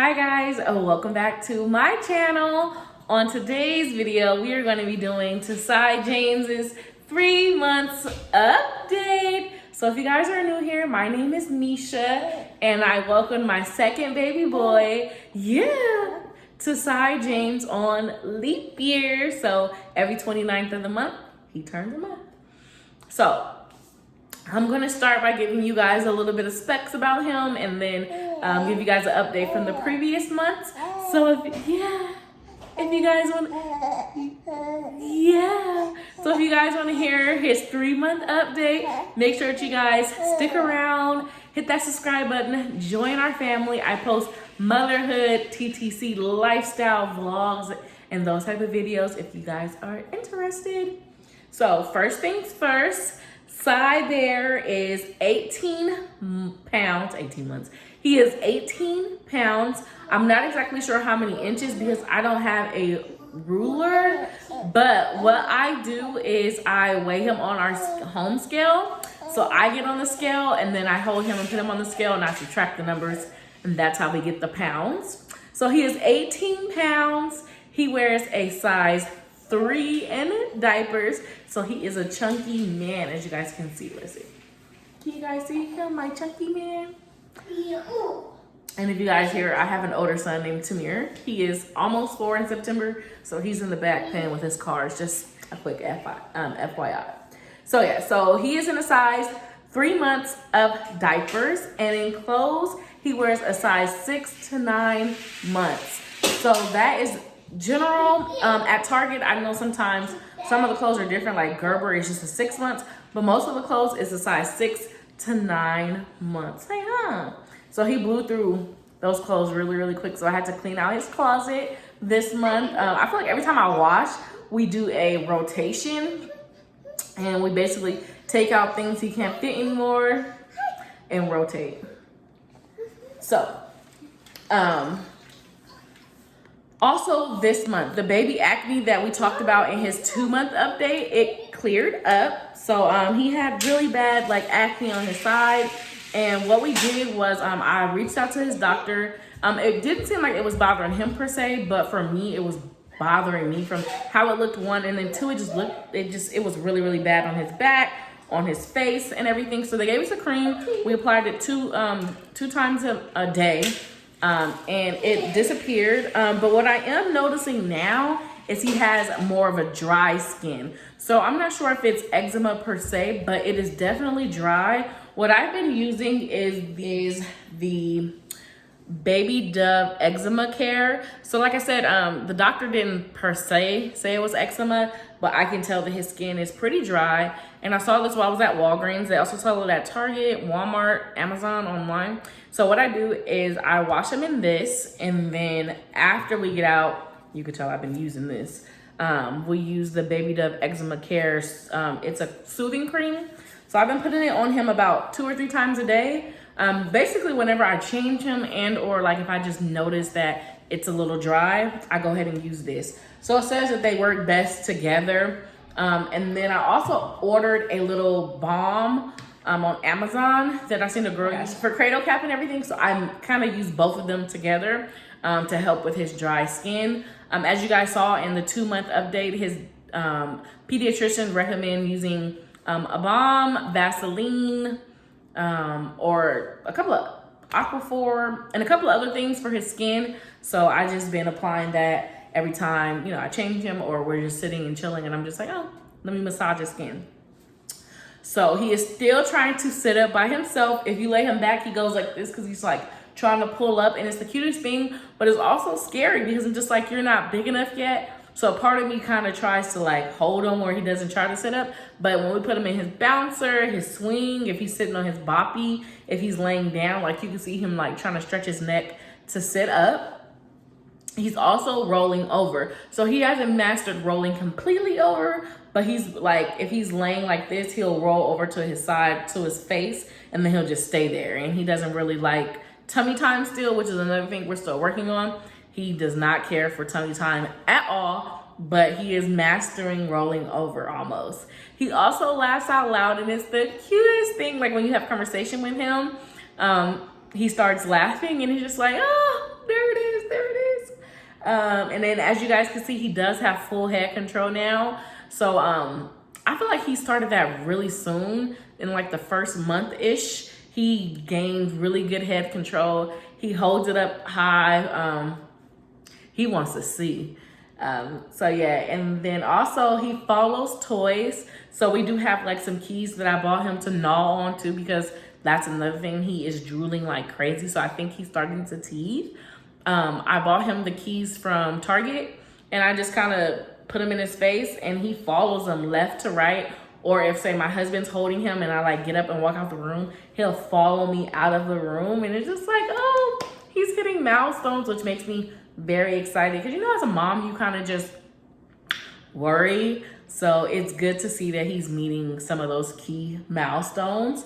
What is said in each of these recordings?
Hi guys, welcome back to my channel. On today's video, we are going to be doing TASAI James's 3 months update. So if you guys are new here, my name is Misha and I welcome my second baby boy, TASAI James on leap year. So every 29th of the month, he turns a month. So I'm gonna start by giving you guys a little bit of specs about him and then give you guys an update from the previous months. So if you guys want to hear his 3-month update, make sure that you guys stick around, hit that subscribe button, join our family. I post motherhood, TTC, lifestyle vlogs, and those type of videos if you guys are interested. So first things first, Sai Bear is 18 pounds, 18 months. He is 18 pounds. I'm not exactly sure how many inches because I don't have a ruler, but what I do is I weigh him on our home scale. So I get on the scale and then I hold him and put him on the scale and I subtract the numbers, and that's how we get the pounds. So he is 18 pounds. He wears a size 3 in diapers, so he is a chunky man, as you guys can see. Let's see. Can you guys see him, my chunky man? And if you guys hear, I have an older son named Tamir. He is almost 4 in September, so he's in the back playing with his cars. Just a quick FYI. So yeah, so he is in a size 3 months of diapers, and in clothes, he wears a size 6 to 9 months. So that is general. At Target, I know sometimes some of the clothes are different, like Gerber is just a 6 months, but most of the clothes is a size 6 to 9 months. Hey, so he blew through those clothes really quick, so I had to clean out his closet this month. I feel like every time I wash, we do a rotation, and we basically take out things he can't fit anymore and rotate. So also this month, the baby acne that we talked about in his 2-month update, it cleared up. So he had really bad like acne on his side. And what we did was I reached out to his doctor. It didn't seem like it was bothering him per se, but for me, it was bothering me from how it looked, 1, and then 2, it was really bad on his back, on his face and everything. So they gave us a cream. We applied it two times a day. And it disappeared. But what I am noticing now is he has more of a dry skin. So I'm not sure if it's eczema per se, but it is definitely dry. What I've been using is the Baby Dove Eczema Care. So like I said, the doctor didn't per se say it was eczema, but I can tell that his skin is pretty dry. And I saw this while I was at Walgreens. They also sell it at Target, Walmart, Amazon, online. So what I do is I wash him in this, and then after we get out, you can tell I've been using this. We use the Baby Dove Eczema Care. It's a soothing cream. So I've been putting it on him about 2 or 3 times a day. Basically, whenever I change him or like if I just notice that it's a little dry, I go ahead and use this. So it says that they work best together. And then I also ordered a little balm on Amazon that I seen a girl use for cradle cap and everything. So I kind of use both of them together to help with his dry skin. As you guys saw in the 2-month update, his pediatrician recommend using a balm, Vaseline, or a couple of Aquaphor and a couple of other things for his skin. So I just been applying that every time, I change him or we're just sitting and chilling, and I'm just like, oh, let me massage his skin. So he is still trying to sit up by himself. If you lay him back, he goes like this because he's like trying to pull up, and it's the cutest thing, but it's also scary because I'm just like, you're not big enough yet. So part of me kind of tries to like hold him where he doesn't try to sit up. But when we put him in his bouncer, his swing, if he's sitting on his boppy, if he's laying down, like you can see him like trying to stretch his neck to sit up. He's also rolling over. So he hasn't mastered rolling completely over, but he's like, if he's laying like this, he'll roll over to his side, to his face, and then he'll just stay there. And he doesn't really like tummy time still, which is another thing we're still working on. He does not care for tummy time at all, but he is mastering rolling over almost. He also laughs out loud, and it's the cutest thing. Like when you have conversation with him, he starts laughing and he's just like, oh, there it And then as you guys can see, he does have full head control now. So I feel like he started that really soon. In like the first month-ish, he gained really good head control. He holds it up high. He wants to see. So yeah, and then also he follows toys. So we do have like some keys that I bought him to gnaw onto, because that's another thing. He is drooling like crazy. So I think he's starting to teeth. I bought him the keys from Target, and I just kind of put them in his face, and he follows them left to right. Or if, say, my husband's holding him and I like get up and walk out the room, he'll follow me out of the room. And it's just like, oh, he's hitting milestones, which makes me very excited. Because, you know, as a mom, you kind of just worry. So it's good to see that he's meeting some of those key milestones.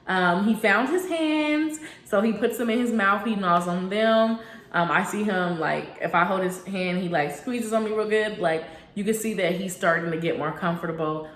He found his hands, so he puts them in his mouth. He gnaws on them. I see him, like, if I hold his hand, he like squeezes on me real good. Like, you can see that he's starting to get more comfortable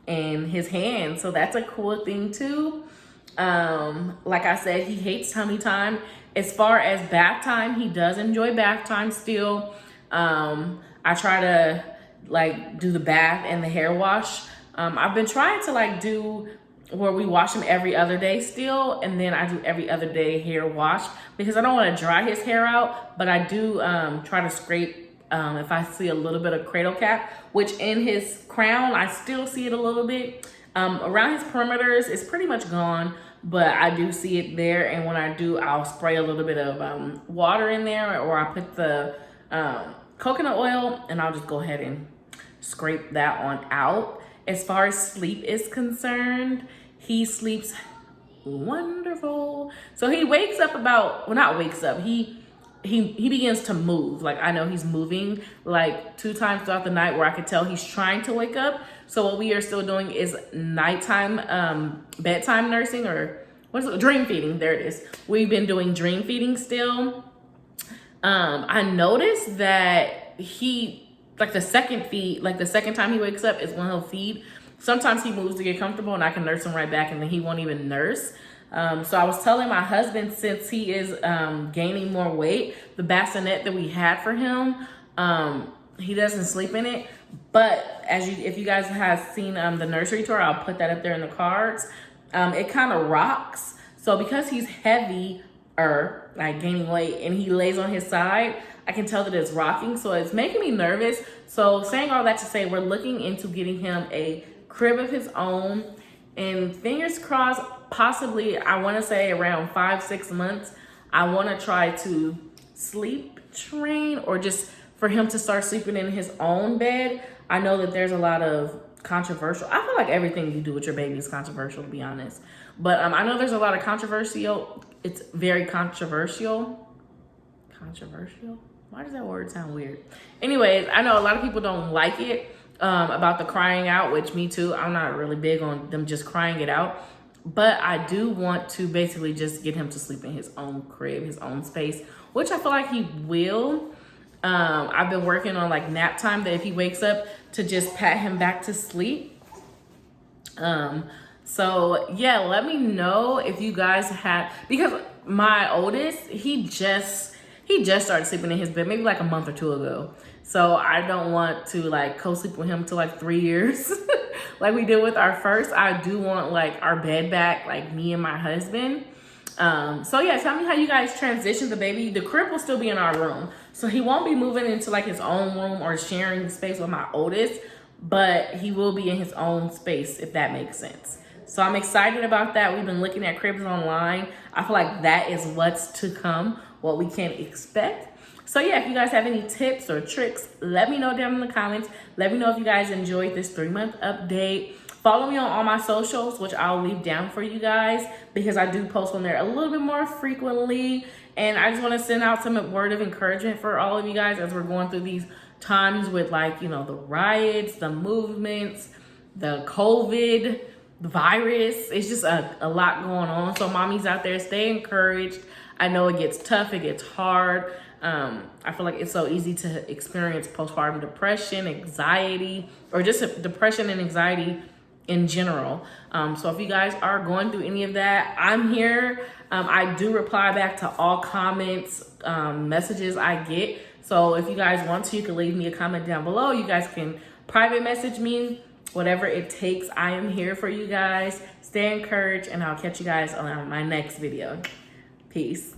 in his hands. So that's a cool thing too. Like I said, he hates tummy time. As far as bath time, he does enjoy bath time still. I try to like do the bath and the hair wash. I've been trying to like do where we wash him every other day still, and then I do every other day hair wash, because I don't want to dry his hair out, but I do try to scrape if I see a little bit of cradle cap, which in his crown, I still see it a little bit. Around his perimeters, it's pretty much gone, but I do see it there. And when I do, I'll spray a little bit of water in there, or I put the coconut oil, and I'll just go ahead and scrape that on out. As far as sleep is concerned, he sleeps wonderful. So he wakes up about, well, not wakes up, he begins to move. Like, I know he's moving like 2 times throughout the night where I could tell he's trying to wake up. So what we are still doing is nighttime bedtime nursing, or what is it? Dream feeding. There it is. We've been doing dream feeding still. I noticed that he, like the second time he wakes up is when he'll feed. Sometimes he moves to get comfortable and I can nurse him right back, and then he won't even nurse. So I was telling my husband, since he is gaining more weight, the bassinet that we had for him, he doesn't sleep in it. But if you guys have seen the nursery tour, I'll put that up there in the cards. It kind of rocks. So because he's heavier, like gaining weight, and he lays on his side, I can tell that it's rocking. So it's making me nervous. So saying all that to say, we're looking into getting him a crib of his own, and fingers crossed, possibly, I want to say around 5-6 months, I want to try to sleep train, or just for him to start sleeping in his own bed. I know that there's a lot of controversial, I feel like everything you do with your baby is controversial, to be honest. But I know there's a lot of controversial, it's very controversial. Why does that word sound weird? Anyways, I know a lot of people don't like it, about the crying out, which me too. I'm not really big on them just crying it out. But I do want to basically just get him to sleep in his own crib, his own space, which I feel like he will. I've been working on like nap time, that if he wakes up, to just pat him back to sleep. So yeah, let me know if you guys had, because my oldest, he just started sleeping in his bed maybe like a month or 2 ago. So I don't want to like co-sleep with him till like 3 years like we did with our first. I do want like our bed back, like me and my husband. So yeah, tell me how you guys transition the baby. The crib will still be in our room, so he won't be moving into like his own room or sharing space with my oldest, but he will be in his own space, if that makes sense. So I'm excited about that. We've been looking at cribs online. I feel like that is what's to come, what we can expect. So yeah, if you guys have any tips or tricks, let me know down in the comments. Let me know if you guys enjoyed this 3-month update. Follow me on all my socials, which I'll leave down for you guys, because I do post on there a little bit more frequently. And I just want to send out some word of encouragement for all of you guys as we're going through these times with, like, you know, the riots, the movements, the COVID, the virus. It's just a lot going on. So mommies out there, stay encouraged. I know it gets tough, it gets hard. I feel like it's so easy to experience postpartum depression, anxiety, or just depression and anxiety in general. So if you guys are going through any of that, I'm here. I do reply back to all comments, messages I get. So if you guys want to, you can leave me a comment down below. You guys can private message me, whatever it takes. I am here for you guys. Stay encouraged, and I'll catch you guys on my next video. Peace.